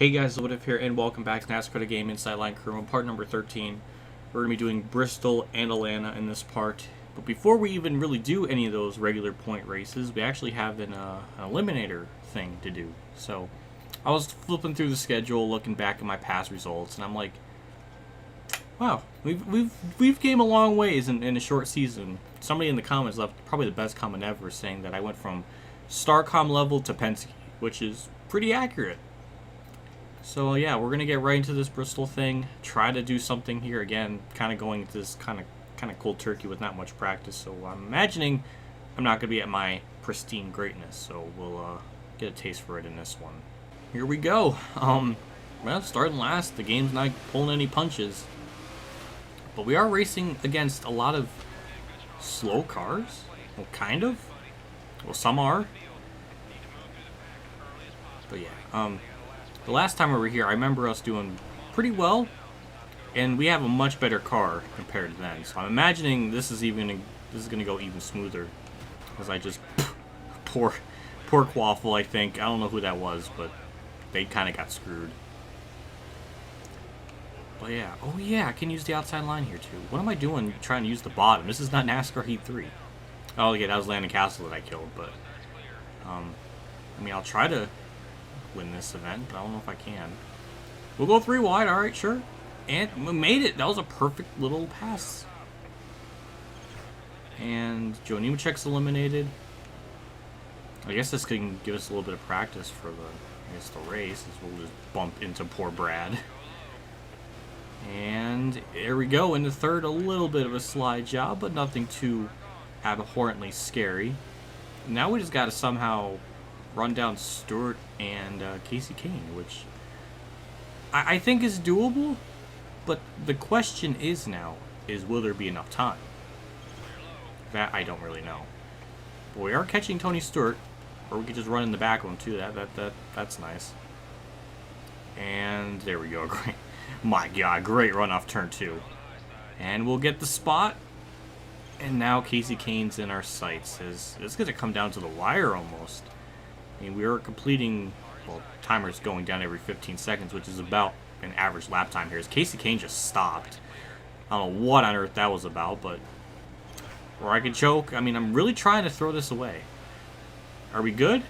Hey guys, WhatiF here, and welcome back to NASCAR The Game Inside Line Crew, part number 13. We're going to be doing Bristol and Atlanta in this part. But before we even really do any of those regular point races, we actually have an eliminator thing to do. So, I was flipping through the schedule, looking back at my past results, and I'm like, wow, we've came a long ways in a short season. Somebody in the comments left probably the best comment ever, saying that I went from Starcom level to Penske, which is pretty accurate. So yeah, we're gonna get right into this Bristol thing. Try to do something here again. Kind of going into this kind of cold turkey with not much practice. So I'm imagining I'm not gonna be at my pristine greatness. So we'll get a taste for it in this one. Here we go. Well, starting last. The game's not pulling any punches, but we are racing against a lot of slow cars. Well, kind of. Well, some are. But yeah. The last time we were here, I remember us doing pretty well, and we have a much better car compared to then. So I'm imagining this is gonna go even smoother, because I just poor Quaffle. I think I don't know who that was, but they kind of got screwed. But yeah, oh yeah, I can use the outside line here too. What am I doing trying to use the bottom? This is not NASCAR Heat 3. Oh yeah, that was Landon Castle that I killed, but I mean, I'll try to win this event, but I don't know if I can. We'll go 3 wide, alright, sure. And we made it. That was a perfect little pass. And Joe Nemechek's eliminated. I guess this can give us a little bit of practice for the race, as we'll just bump into poor Brad. And there we go, in the third, a little bit of a slide job, but nothing too abhorrently scary. Now we just gotta somehow run down Stewart and Kasey Kahne, which I think is doable, but the question is now, will there be enough time? That I don't really know. But we are catching Tony Stewart, or we could just run in the back of him too. That's nice. And there we go. Great. My God, great run off turn 2. And we'll get the spot. And now Kasey Kahne's in our sights. It's going to come down to the wire almost. I mean, we are completing, well, timer's going down every 15 seconds, which is about an average lap time here. As Kasey Kahne just stopped. I don't know what on earth that was about, but... Or I could choke. I mean, I'm really trying to throw this away. Are we good?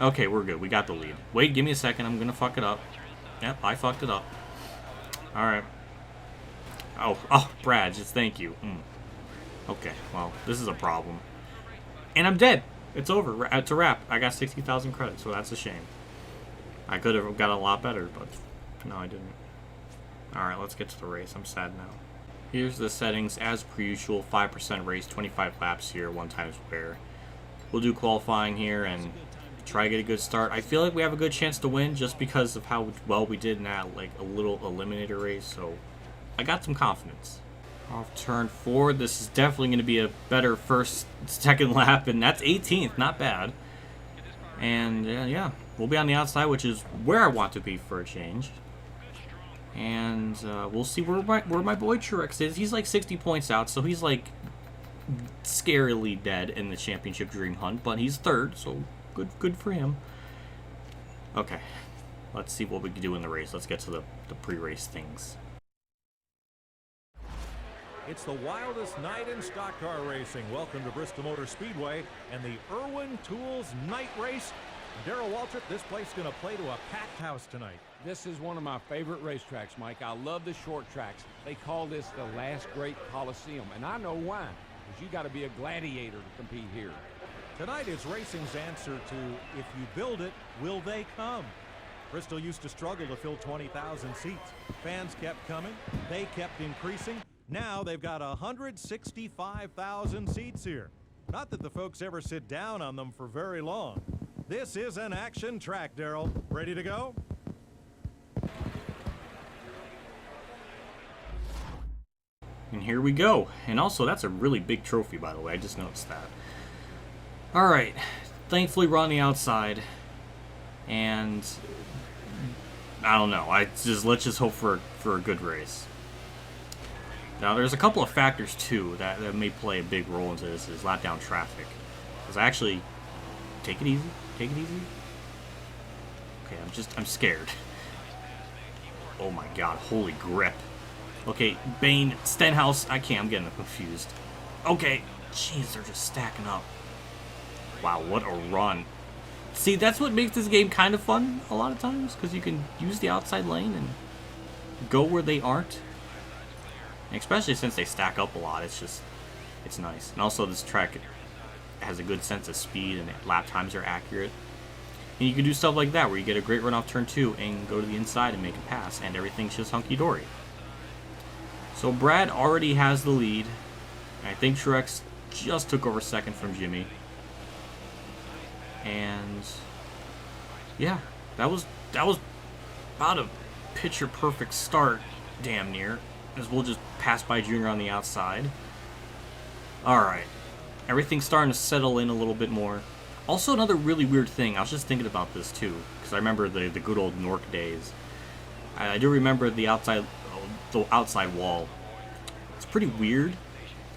Okay, we're good. We got the lead. Wait, give me a second. I'm going to fuck it up. Yep, I fucked it up. Alright. Oh, Brad, just thank you. Okay, well, this is a problem. And I'm dead. It's over. It's a wrap. I got 60,000 credits, so that's a shame. I could have got a lot better, but no, I didn't. Alright, let's get to the race. I'm sad now. Here's the settings. As per usual, 5% race, 25 laps here, 1 times wear. We'll do qualifying here and try to get a good start. I feel like we have a good chance to win just because of how well we did in that, like, a little eliminator race, so I got some confidence. Off turn 4, this is definitely going to be a better second lap, and that's 18th, not bad. And yeah, we'll be on the outside, which is where I want to be for a change. And we'll see where my boy Truex is. He's like 60 points out, so he's like scarily dead in the championship dream hunt, but he's 3rd, so good for him. Okay, let's see what we can do in the race. Let's get to the pre-race things. It's the wildest night in stock car racing. Welcome to Bristol Motor Speedway and the Irwin Tools Night Race. Darrell Waltrip, this place is going to play to a packed house tonight. This is one of my favorite racetracks, Mike. I love the short tracks. They call this the last great Coliseum, and I know why. Because you got to be a gladiator to compete here. Tonight is racing's answer to, if you build it, will they come? Bristol used to struggle to fill 20,000 seats. Fans kept coming. They kept increasing. Now they've got 165,000 seats here. Not that the folks ever sit down on them for very long. This is an action track, Darrell. Ready to go? And here we go. And also, that's a really big trophy, by the way. I just noticed that. Alright. Thankfully, we're on the outside. And I don't know. Let's just hope for a good race. Now, there's a couple of factors, too, that may play a big role into this, is lap down traffic. Because actually, take it easy. Okay, I'm scared. Oh my god, holy grip. Okay, Bane, Stenhouse, I'm getting confused. Okay, jeez, they're just stacking up. Wow, what a run. See, that's what makes this game kind of fun a lot of times, because you can use the outside lane and go where they aren't. And especially since they stack up a lot, it's nice. And also this track has a good sense of speed and lap times are accurate. And you can do stuff like that where you get a great run off turn 2 and go to the inside and make a pass, and everything's just hunky-dory. So Brad already has the lead. I think Truex just took over second from Jimmy. And yeah, that was about a picture perfect start, damn near, as we'll just pass by Junior on the outside. Alright, everything's starting to settle in a little bit more. Also, another really weird thing, I was just thinking about this too, because I remember the good old Nork days. I do remember the outside wall. It's pretty weird.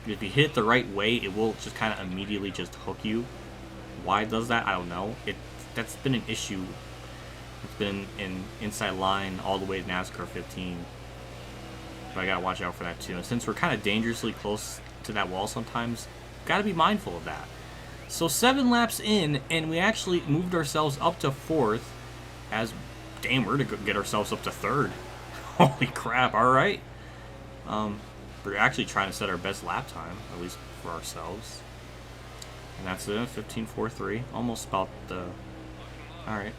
If you hit it the right way, it will just kind of immediately just hook you. Why it does that, I don't know. That's been an issue. It's been in inside line all the way to NASCAR 15. But I gotta watch out for that too. And since we're kind of dangerously close to that wall sometimes, gotta be mindful of that. So 7 laps in, and we actually moved ourselves up to 4th. As, damn, we're to get ourselves up to 3rd. Holy crap, alright. We're actually trying to set our best lap time, at least for ourselves. And that's it, 15.43. Almost about the... Alright.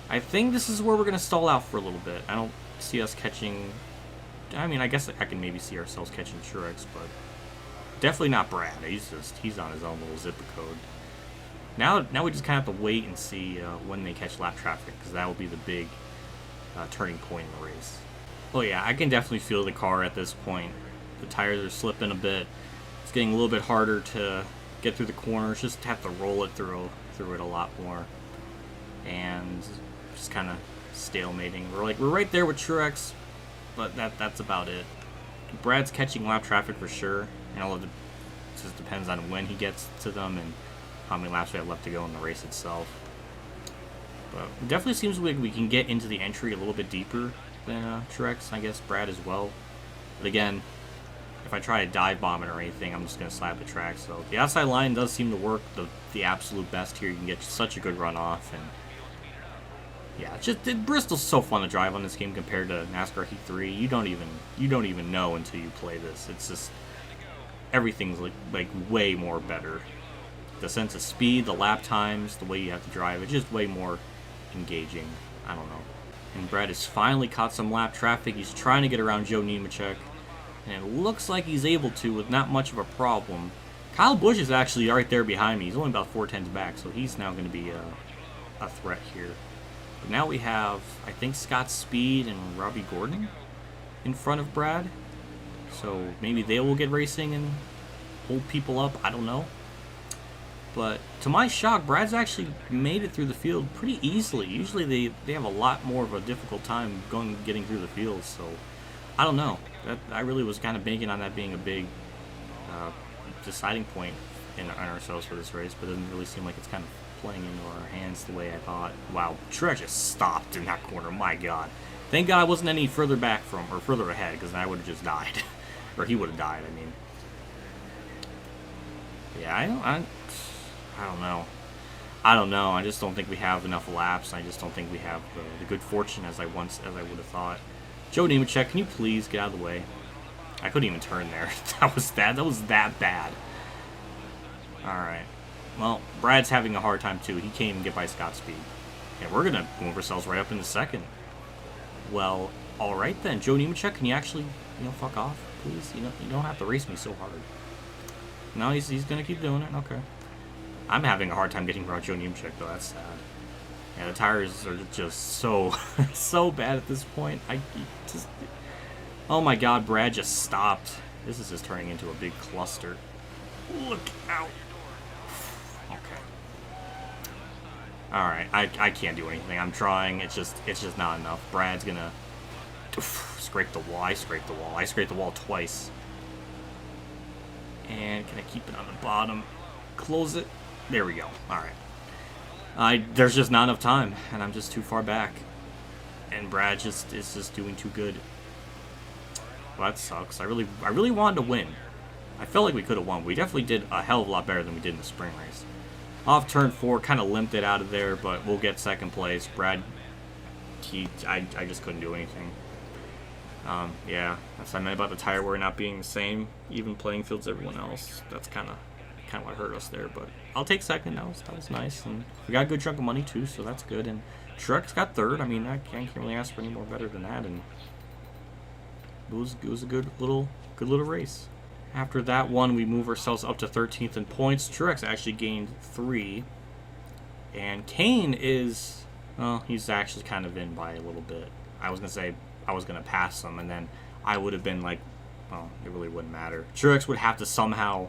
I think this is where we're going to stall out for a little bit. I don't see us catching... I mean, I guess I can maybe see ourselves catching Truex, but... Definitely not Brad. He's on his own little zipper code. Now we just kind of have to wait and see when they catch lap traffic, because that will be the big turning point in the race. Oh yeah, I can definitely feel the car at this point. The tires are slipping a bit. It's getting a little bit harder to get through the corners. Just have to roll it through it a lot more, and just kind of stalemating. We're right there with Truex, but that's about it. Brad's catching lap traffic for sure, and all of it just depends on when he gets to them and how many laps we have left to go in the race itself. But it definitely seems like we can get into the entry a little bit deeper than Truex, I guess Brad as well. But again, if I try to dive bomb it or anything, I'm just going to slap the track. So the outside line does seem to work the absolute best here. You can get such a good run off, and yeah, Bristol's so fun to drive on this game compared to NASCAR Heat 3. You don't even know until you play this. It's just everything's like way more better. The sense of speed, the lap times, the way you have to drive, it's just way more engaging. I don't know. And Brad has finally caught some lap traffic. He's trying to get around Joe Nemechek, and it looks like he's able to with not much of a problem. Kyle Busch is actually right there behind me. He's only about 4/10 back, so he's now going to be a threat here. But now we have, I think, Scott Speed and Robbie Gordon in front of Brad. So maybe they will get racing and hold people up. I don't know. But to my shock, Brad's actually made it through the field pretty easily. Usually they have a lot more of a difficult time getting through the field. So I don't know. I really was kind of banking on that being a big deciding point in ourselves for this race, but it doesn't really seem like it's kind of playing into our hands the way I thought. Wow, Truex just stopped in that corner. My God. Thank God I wasn't any further back or further ahead, because then I would have just died. Or he would have died, I mean. Yeah, I don't know. I don't know. I just don't think we have enough laps. I just don't think we have the good fortune as I would have thought. Joe Nemechek, can you please get out of the way? I couldn't even turn there. That was that bad. Alright. Well, Brad's having a hard time too. He can't even get by Scott Speed. And we're gonna move ourselves right up into second. Well, alright then. Joe Nemechek, can you actually, fuck off, please? You don't have to race me so hard. No, he's gonna keep doing it. Okay. I'm having a hard time getting around Joe Nemechek though. That's sad. Yeah, the tires are just so so bad at this point. Oh my God, Brad just stopped. This is just turning into a big cluster. Look out. Okay. Alright, I can't do anything. I'm trying. It's just not enough. Brad's gonna scrape the wall. I scraped the wall. I scraped the wall twice. And can I keep it on the bottom? Close it. There we go. Alright. There's just not enough time, and I'm just too far back. and Brad is just doing too good. Well, that sucks. I really wanted to win. I felt like we could have won. We definitely did a hell of a lot better than we did in the spring race. Off turn 4, kind of limped it out of there, but we'll get second place. Brad, I just couldn't do anything. Yeah, that's what I meant about the tire wear not being the same, even playing fields as everyone else. That's kind of what hurt us there, but I'll take second. That was nice, and we got a good chunk of money too, so that's good. And Truex got third. I mean, I can't really ask for any more better than that, and it was a good little race. After that one, we move ourselves up to 13th in points. Truex actually gained 3, and Kane is, well, he's actually kind of in by a little bit. I was gonna say I was gonna pass him, and then I would have been like, well, it really wouldn't matter. Truex would have to somehow.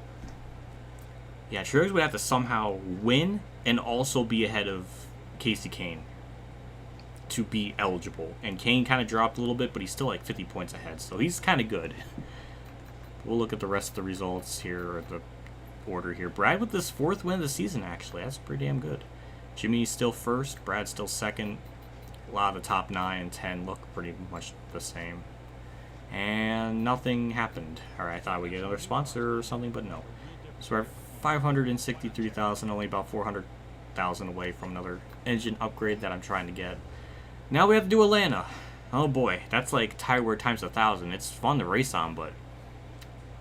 Yeah, Truex would have to somehow win and also be ahead of Kasey Kahne to be eligible. And Kane kind of dropped a little bit, but he's still like 50 points ahead, so he's kind of good. We'll look at the rest of the results here, or the order here. Brad with this 4th win of the season, actually. That's pretty damn good. Jimmy's still first. Brad's still second. A lot of the top 9 and 10 look pretty much the same. And nothing happened. Alright, I thought we'd get another sponsor or something, but no. So we're at 563,000, only about 400,000 away from another engine upgrade that I'm trying to get. Now we have to do Atlanta. Oh boy, that's like tire wear times 1,000. It's fun to race on, but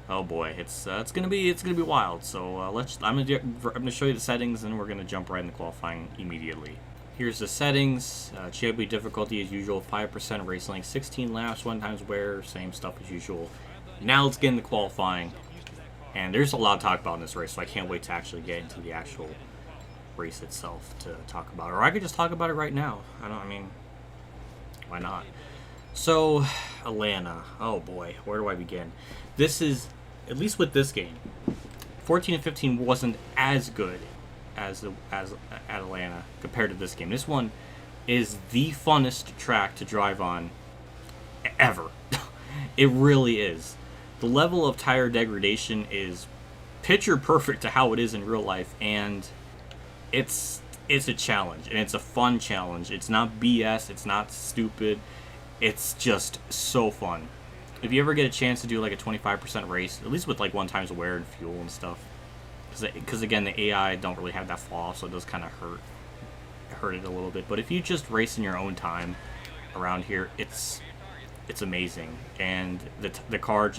oh boy, it's gonna be wild. So I'm gonna show you the settings, and we're gonna jump right into qualifying immediately. Here's the settings. Champion difficulty as usual, 5% race length, 16 laps, 1 times wear, same stuff as usual. Now let's get into qualifying. And there's a lot to talk about in this race, so I can't wait to actually get into the actual race itself to talk about it. Or I could just talk about it right now. I mean, why not? So, Atlanta. Oh boy, where do I begin? This is, at least with this game, 14 and 15 wasn't as good as at Atlanta compared to this game. This one is the funnest track to drive on ever. It really is. The level of tire degradation is picture perfect to how it is in real life, and it's a challenge, and it's a fun challenge. It's not BS, it's not stupid, it's just so fun. If you ever get a chance to do like a 25% race, at least with like 1 times wear and fuel and stuff, because again, the AI don't really have that flaw, so it does kind of hurt it a little bit. But if you just race in your own time around here, it's amazing, and the car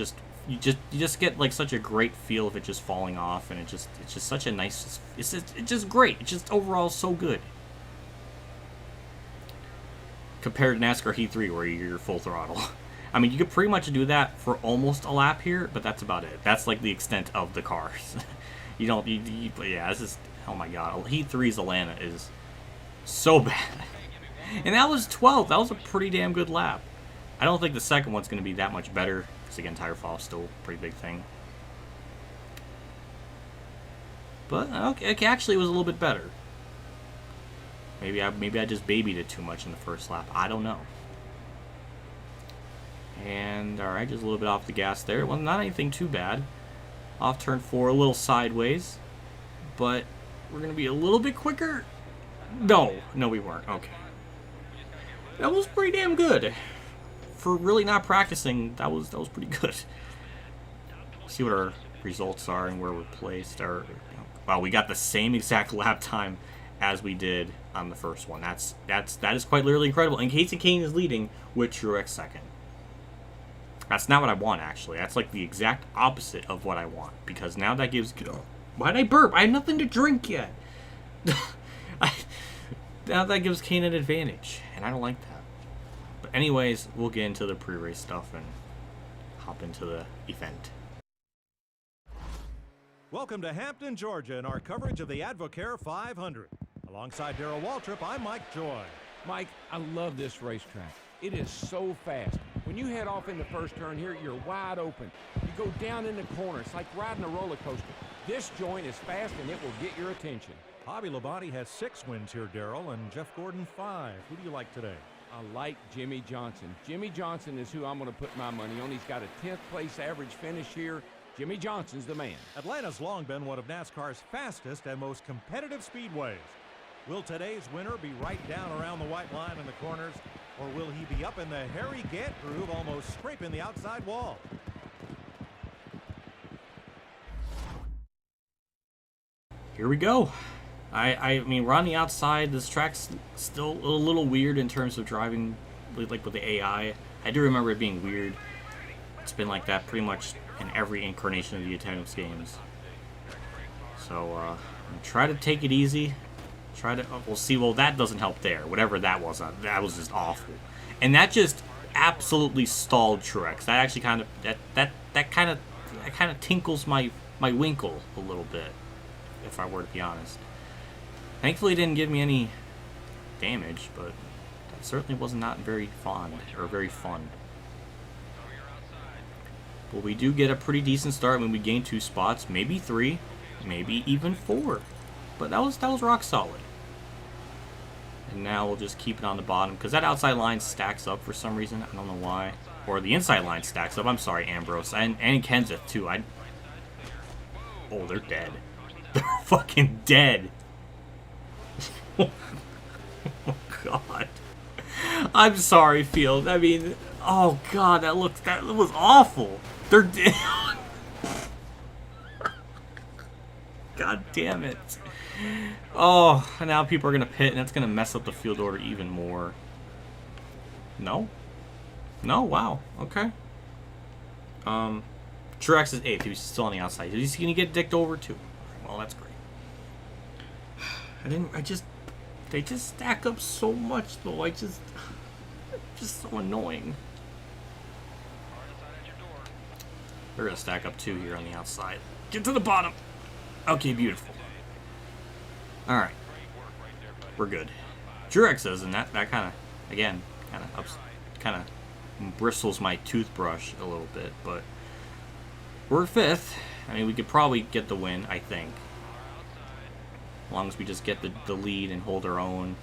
you just get like such a great feel of it just falling off, and it's just such a nice, it's just great. It's just overall so good compared to NASCAR Heat 3 where you're full throttle. I mean, you could pretty much do that for almost a lap here, but that's about it. That's like the extent of the cars. But yeah, this is, oh my god, Heat 3's Atlanta is so bad. And that was 12th. That was a pretty damn good lap. I don't think the second one's going to be that much better, because again, tire fall is still a pretty big thing. But okay, actually it was a little bit better. Maybe I just babied it too much in the first lap. I don't know. And alright, just a little bit off the gas there. Well, not anything too bad. Off turn 4, a little sideways. But we're going to be a little bit quicker. No, we weren't. Okay. That was pretty damn good. For really not practicing, that was pretty good. See what our results are and where we're placed. Wow, we got the same exact lap time as we did on the first one. That is quite literally incredible. And Kasey Kahne is leading with Truex second. That's not what I want, actually. That's like the exact opposite of what I want, because now that gives. Why'd I burp? I have nothing to drink yet. Now that gives Kahne an advantage, and I don't like that. But anyways, we'll get into the pre-race stuff and hop into the event. Welcome to Hampton, Georgia, and our coverage of the Advocare 500. Alongside Darrell Waltrip, I'm Mike Joy. Mike, I love this racetrack. It is so fast. When you head off in the first turn here, you're wide open. You go down in the corner. It's like riding a roller coaster. This joint is fast, and it will get your attention. Hobby Labonte has 6 wins here, Darrell, and Jeff Gordon 5. Who do you like today? I like Jimmy Johnson. Jimmy Johnson is who I'm going to put my money on. He's got a 10th place average finish here. Jimmy Johnson's the man. Atlanta's long been one of NASCAR's fastest and most competitive speedways. Will today's winner be right down around the white line in the corners? Or will he be up in the Harry Gant groove, almost scraping the outside wall? Here we go. I mean, we're on the outside. This track's still a little weird in terms of driving, like with the AI. I do remember it being weird. It's been like that pretty much in every incarnation of the games. So, try to take it easy. Try to. We'll see. Well, that doesn't help there. Whatever that was just awful. And that just absolutely stalled Truex. That actually kind of that kind of tinkles my winkle a little bit, if I were to be honest. Thankfully, it didn't give me any damage, but that certainly was not very fond or very fun. But we do get a pretty decent start when we gain 2 spots, maybe 3, maybe even 4. But that was rock solid. And now we'll just keep it on the bottom because that outside line stacks up for some reason. I don't know why. Or the inside line stacks up. I'm sorry, Ambrose and Kenseth too. Oh, they're dead. They're fucking dead. Oh God. I'm sorry, Field. I mean, oh God, that was awful. They're dead. God damn it. Oh, and now people are gonna pit, and that's gonna mess up the field order even more. No? No? Wow. Okay. Truex is 8th. He's still on the outside. He's gonna get dicked over too. Well, that's great. They just stack up so much though. Just so annoying. They're gonna stack up 2 here on the outside. Get to the bottom. Okay, beautiful. All right, we're good. Truex says, and that kind of, again, kind of bristles my toothbrush a little bit, but we're 5th. I mean, we could probably get the win, I think, as long as we just get the lead and hold our own.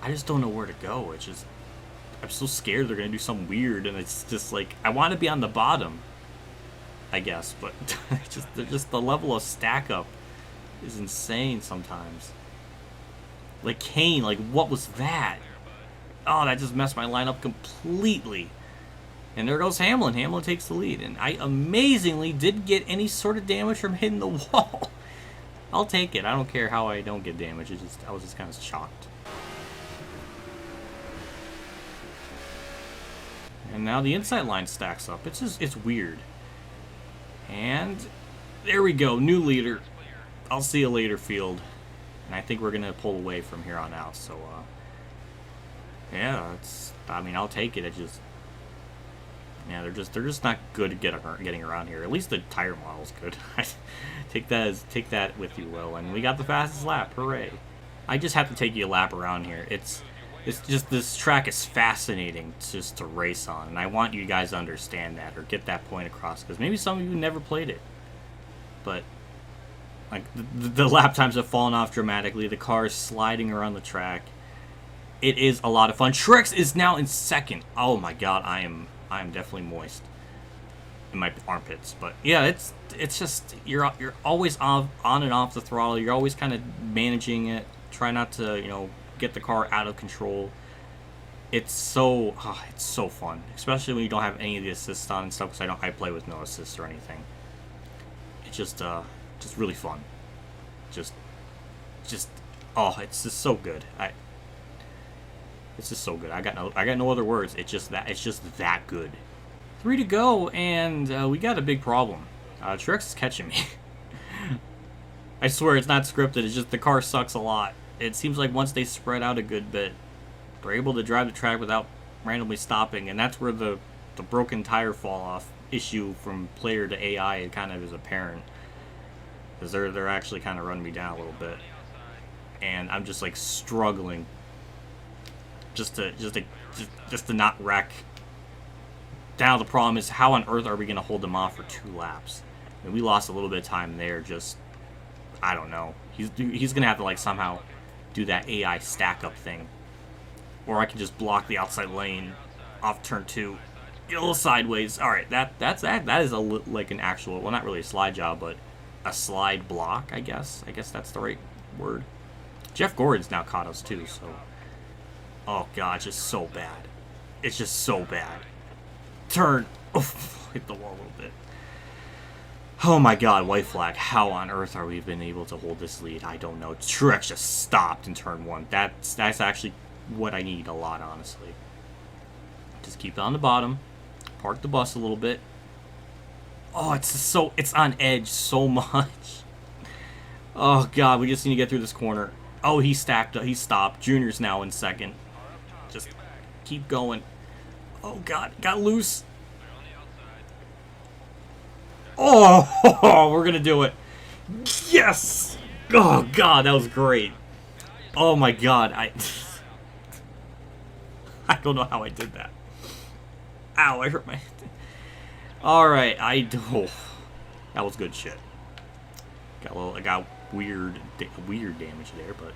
I just don't know where to go. It's just, I'm so scared they're gonna do something weird, and it's just like I want to be on the bottom, I guess, but just the level of stack up is insane sometimes. Like Kane, like what was that? Oh, that just messed my lineup completely. And there goes Hamlin. Hamlin takes the lead, and I amazingly didn't get any sort of damage from hitting the wall. I'll take it. I don't care how I don't get damage. I was just kind of shocked. And now the inside line stacks up. It's weird. And there we go. New leader. I'll see you later, field. And I think we're gonna pull away from here on out. So, yeah, I mean, I'll take it. Yeah, they're just not good at getting around here. At least the tire model's good. take that with you, Will. And we got the fastest lap. Hooray! I just have to take you a lap around here. It's just this track is fascinating just to race on, and I want you guys to understand that or get that point across because maybe some of you never played it, but. Like, the lap times have fallen off dramatically. The car is sliding around the track. It is a lot of fun. Truex is now in 2nd. Oh my God, I am definitely moist in my armpits. But yeah, it's just you're always on and off the throttle. You're always kind of managing it. Try not to get the car out of control. It's so fun, especially when you don't have any of the assists on and stuff. Because I play with no assists or anything. It's just really fun. Oh, it's just so good. It's just so good. I got no other words. It's just that good. 3 to go, and we got a big problem. Truex is catching me. I swear it's not scripted. It's just the car sucks a lot. It seems like once they spread out a good bit, they're able to drive the track without randomly stopping, and that's where the broken tire fall off issue from player to AI kind of is apparent. Because they're actually kind of running me down a little bit, and I'm just like struggling just to not wreck. Now the problem is how on earth are we going to hold them off for 2 laps? And we lost a little bit of time there. Just I don't know. He's going to have to like somehow do that AI stack up thing, or I can just block the outside lane off turn 2, get a little sideways. All right, that is like an actual, well, not really a slide job, but a slide block, I guess. I guess that's the right word. Jeff Gordon's now caught us too, so Oh god, it's just so bad. It's just so bad. Turn. Oof, hit the wall a little bit. Oh my god, white flag. How on earth are we been able to hold this lead? I don't know. Truex just stopped in turn 1. That's actually what I need a lot, honestly. Just keep it on the bottom. Park the bus a little bit. Oh, it's on edge so much. Oh god, we just need to get through this corner. Oh, he stacked up. He stopped. Junior's now in second. Just keep going. Oh god, got loose. Oh, we're gonna do it. Yes! Oh god, that was great. Oh my god, I don't know how I did that. Ow, I hurt my... Alright, that was good shit. I got weird damage there, but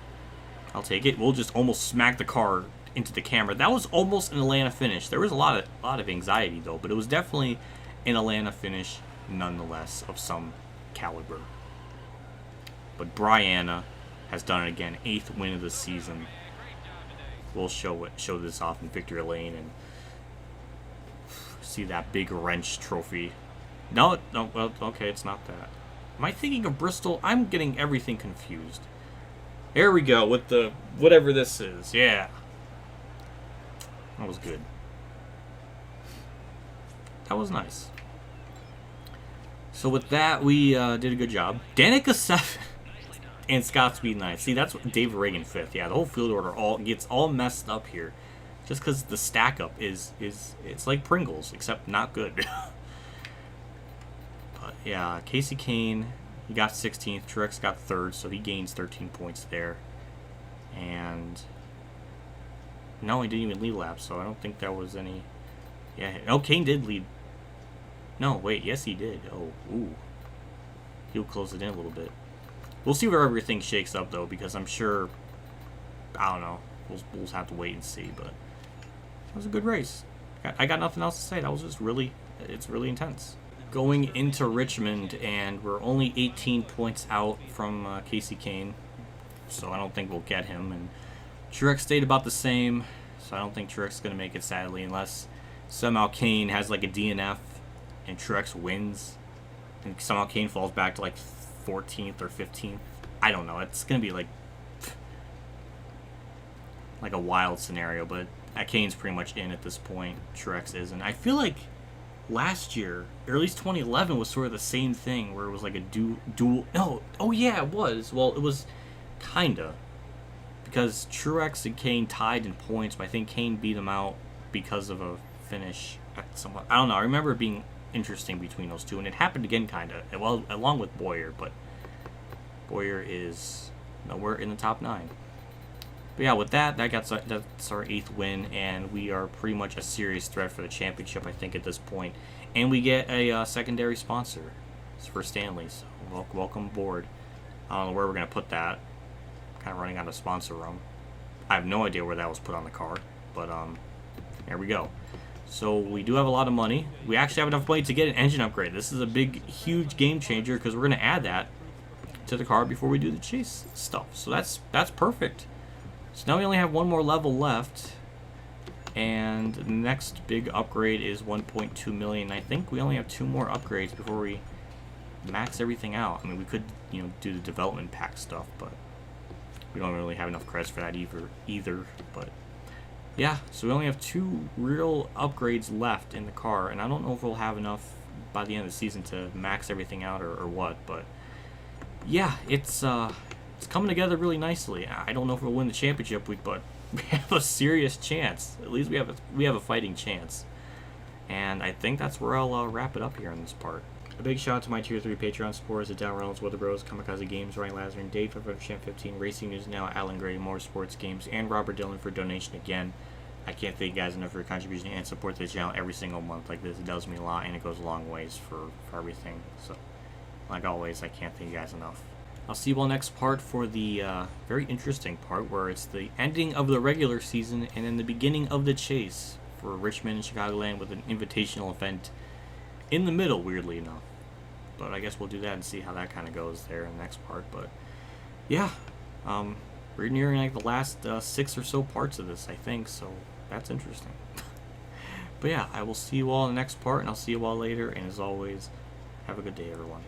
I'll take it. We'll just almost smack the car into the camera. That was almost an Atlanta finish. There was a lot of anxiety though, but it was definitely an Atlanta finish nonetheless of some caliber. But Brianna has done it again. 8th win of the season. We'll show this off in victory lane and see that big wrench trophy. No, well, okay, it's not that. Am I thinking of Bristol? I'm getting everything confused. Here we go with the whatever this is. Yeah. That was good. That was nice. So with that, we did a good job. Danica 7 and Scott Speed 9. See, that's what David Reagan 5th. Yeah, the whole field order gets all messed up here. Just because the stack up is it's like Pringles, except not good. But yeah, Casey Kane, he got 16th. Truex got 3rd, so he gains 13 points there. And no, he didn't even lead laps, so I don't think there was any. Yeah, oh, Kane did lead. No, wait, yes he did. Oh, ooh. He'll close it in a little bit. We'll see where everything shakes up, though, because I'm sure, I don't know, we'll have to wait and see, but it was a good race. I got nothing else to say. That was just it's really intense. Going into Richmond, and we're only 18 points out from Casey Kane, so I don't think we'll get him, and Truex stayed about the same, so I don't think Truex is going to make it, sadly, unless somehow Kane has like a DNF and Truex wins, and somehow Kane falls back to like 14th or 15th. I don't know. It's going to be like a wild scenario, but Kane's pretty much in at this point. Truex isn't. I feel like last year, or at least 2011, was sort of the same thing, where it was like a dual. No, oh yeah, it was. Well, it was kinda, because Truex and Kane tied in points, but I think Kane beat him out because of a finish at somewhat. I don't know. I remember it being interesting between those two, and it happened again, kinda. Well, along with Boyer, but Boyer is nowhere in the top 9. But yeah, with that's our 8th win, and we are pretty much a serious threat for the championship, I think, at this point. And we get a secondary sponsor. It's for Stanley, so welcome aboard. I don't know where we're going to put that. Kind of running out of sponsor room. I have no idea where that was put on the car, but there we go. So we do have a lot of money. We actually have enough money to get an engine upgrade. This is a big, huge game changer, because we're going to add that to the car before we do the chase stuff. So that's perfect. So now we only have one more level left, and the next big upgrade is 1.2 million. I think we only have 2 more upgrades before we max everything out. I mean, we could, do the development pack stuff, but we don't really have enough credits for that either. But yeah, so we only have 2 real upgrades left in the car, and I don't know if we'll have enough by the end of the season to max everything out or what. But yeah, it's coming together really nicely. I don't know if we'll win the championship week, but we have a serious chance. At least we have a fighting chance. And I think that's where I'll wrap it up here on this part. A big shout out to my Tier 3 Patreon supporters: Down Reynolds, Weather Bros, KamikazeGames, Ronnie Lazzarine, Dave for Champ 15, Racing News Now, Alan Gray, MotorsportsGames, and Robert Dillon for donation again. I can't thank you guys enough for your contribution and support to the channel every single month like this. It does me a lot, and it goes a long ways for everything. So, like always, I can't thank you guys enough. I'll see you all next part for the very interesting part, where it's the ending of the regular season and then the beginning of the chase for Richmond and Chicagoland, with an invitational event in the middle, weirdly enough. But I guess we'll do that and see how that kind of goes there in the next part. But yeah, We're nearing like the last 6 or so parts of this, I think, so that's interesting. But yeah, I will see you all in the next part, and I'll see you all later, and as always, have a good day, everyone.